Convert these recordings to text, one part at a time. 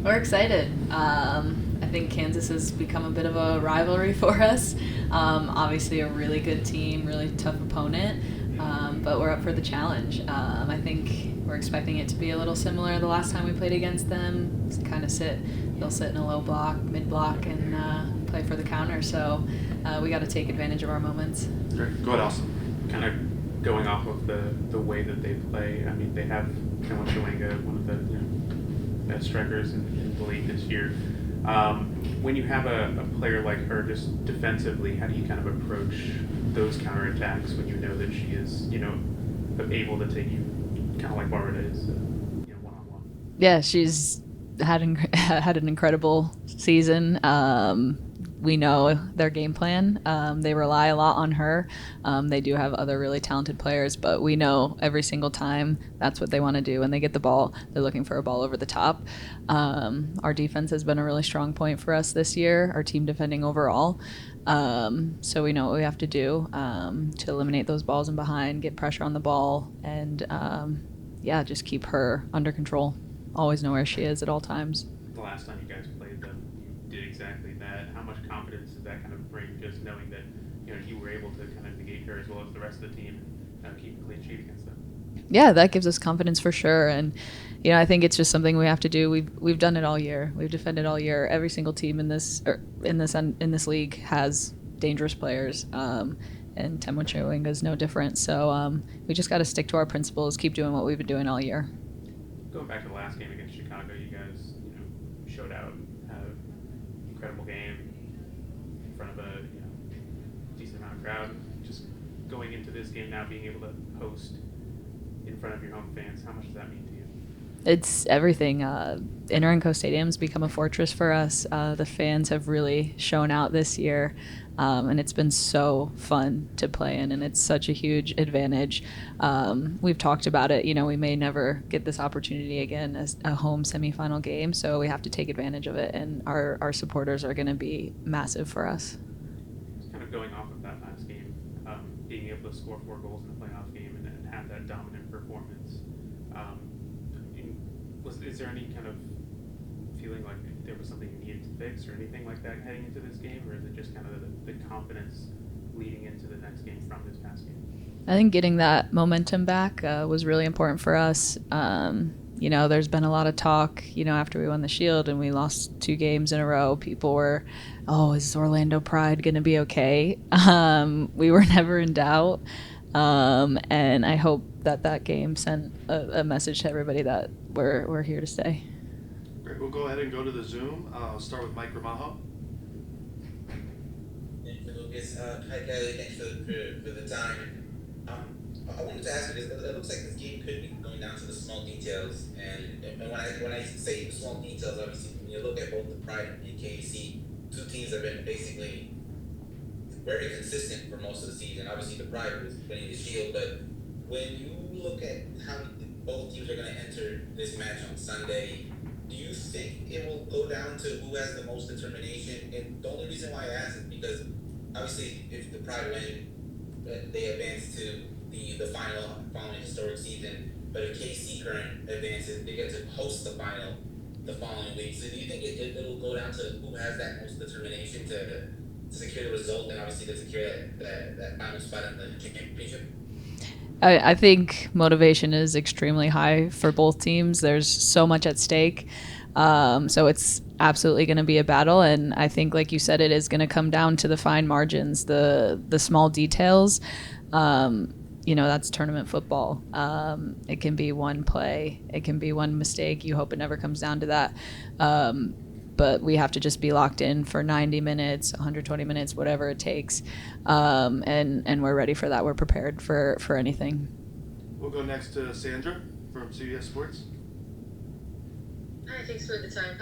We're excited. I think Kansas has become a bit of a rivalry for us. Obviously, a really good team, really tough opponent, but we're up for the challenge. I think we're expecting it to be a little similar the last time we played against them. They'll sit in a low block, mid block, and play for the counter. So we got to take advantage of our moments. Great. Go ahead, Austin. Kind of going off of the way that they play. I mean, they have Kylie Strom, one of the best strikers in the league this year. When you have a player like her, just defensively, how do you kind of approach those counterattacks when you know that she is, able to take you, kind of like Barbara is, one on one? Yeah, she's had an incredible season. We know their game plan. They rely a lot on her. They do have other really talented players, but we know every single time that's what they want to do. When they get the ball, they're looking for a ball over the top. Our defense has been a really strong point for us this year, our team defending overall. So we know what we have to do to eliminate those balls in behind, get pressure on the ball, and just keep her under control. Always know where she is at all times. The last time you guys played them, you did exactly that. How much confidence does that kind of bring, just knowing that you were able to kind of negate her as well as the rest of the team and keep a clean sheet against them? Yeah, that gives us confidence for sure. And I think it's just something we have to do. We've done it all year. We've defended all year. Every single team in this league has dangerous players. And Temwachuinga is no different. So we just got to stick to our principles, keep doing what we've been doing all year. Going back to the last game against Chicago, you guys, showed out, had an incredible game in front of a decent amount of crowd. Just going into this game now, being able to host in front of your home fans, how much does that mean to you? It's everything. Interenco Stadium's become a fortress for us. The fans have really shown out this year, and it's been so fun to play in, and it's such a huge advantage. We've talked about it. We may never get this opportunity again as a home semifinal game, so we have to take advantage of it, and our supporters are going to be massive for us. Kind of going off of that last game, being able to score 4 goals in a playoff game and have that dominant performance. Is there any kind of feeling like there was something you needed to fix or anything like that heading into this game, or is it just kind of the confidence leading into the next game from this past game? I think getting that momentum back was really important for us. There's been a lot of talk, after we won the Shield and we lost 2 games in a row. People were, is Orlando Pride going to be okay? We were never in doubt. And I hope that game sent a message to everybody that we're here to stay. Great. We'll go ahead and go to the Zoom. I'll start with Mike Ramajo. Thank you, Lucas. Hi, Kylie. Thanks for the time. I wanted to ask you, it looks like this game could be going down to the small details. And when I say the small details, obviously, when you look at both the Pride and KC, 2 teams have been basically very consistent for most of the season. Obviously, the Pride was winning the Shield, but when you look at how both teams are going to enter this match on Sunday, do you think it will go down to who has the most determination? And the only reason why I ask is because obviously, if the Pride win, they advance to the final following historic season. But if KC current advances, they get to host the final the following week. So do you think it'll go down to who has that most determination to secure the result and obviously to secure that final spot in the championship? I think motivation is extremely high for both teams. There's so much at stake. So it's absolutely going to be a battle. And I think, like you said, it is going to come down to the fine margins, the small details. That's tournament football. It can be one play. It can be one mistake. You hope it never comes down to that. But we have to just be locked in for 90 minutes, 120 minutes, whatever it takes. And we're ready for that. We're prepared for anything. We'll go next to Sandra from CBS Sports. Hi, thanks for the time.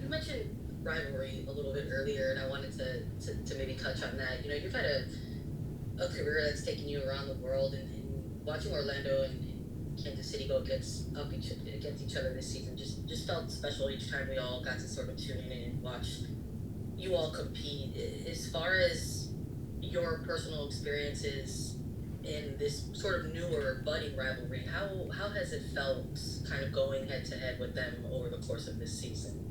You mentioned rivalry a little bit earlier, and I wanted to maybe touch on that. You've had a career that's taken you around the world, and watching Orlando and Kansas City go against each other this season just felt special each time we all got to sort of tune in and watch you all compete. As far as your personal experiences in this sort of newer budding rivalry, how has it felt kind of going head to head with them over the course of this season?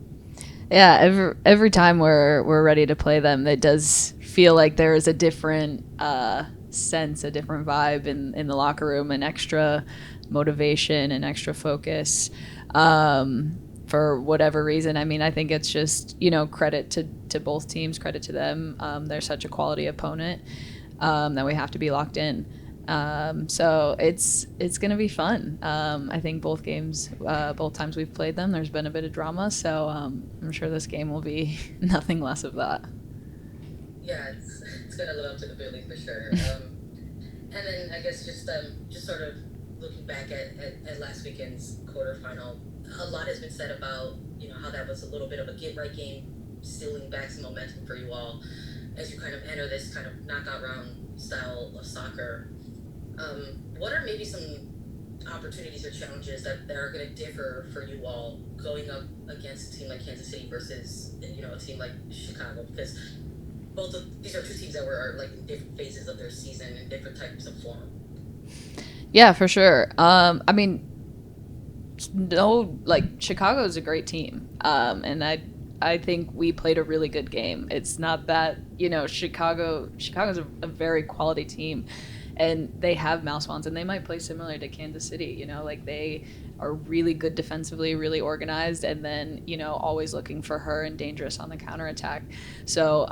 Yeah, every time we're ready to play them, it does feel like there is a different sense, a different vibe in the locker room, and extra motivation and extra focus. For whatever reason, I mean, I think it's just credit to both teams, credit to them. They're such a quality opponent that we have to be locked in. So it's going to be fun. I think both games, both times we've played them, there's been a bit of drama. So I'm sure this game will be nothing less of that. Yeah, it's gonna live up to the billing for sure. And then I guess just sort of looking back at last weekend's quarterfinal, a lot has been said about how that was a little bit of a get right game, stealing back some momentum for you all as you kind of enter this kind of knockout round style of soccer. What are maybe some opportunities or challenges that are going to differ for you all going up against a team like Kansas City versus a team like Chicago? Because both of these are two teams that are like in different phases of their season and different types of form. Yeah, for sure. I mean, no, like Chicago is a great team, and I think we played a really good game. It's not that Chicago's a very quality team, and they have mouse wands, and they might play similar to Kansas City. Like they are really good defensively, really organized, and then always looking for her and dangerous on the counterattack. So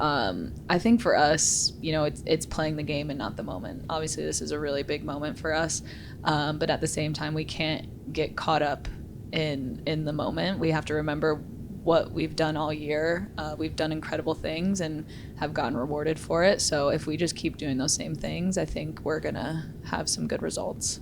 I think for us, it's playing the game and not the moment. Obviously, this is a really big moment for us, but at the same time, we can't get caught up in the moment. We have to remember what we've done all year. We've done incredible things and have gotten rewarded for it. So if we just keep doing those same things, I think we're gonna have some good results.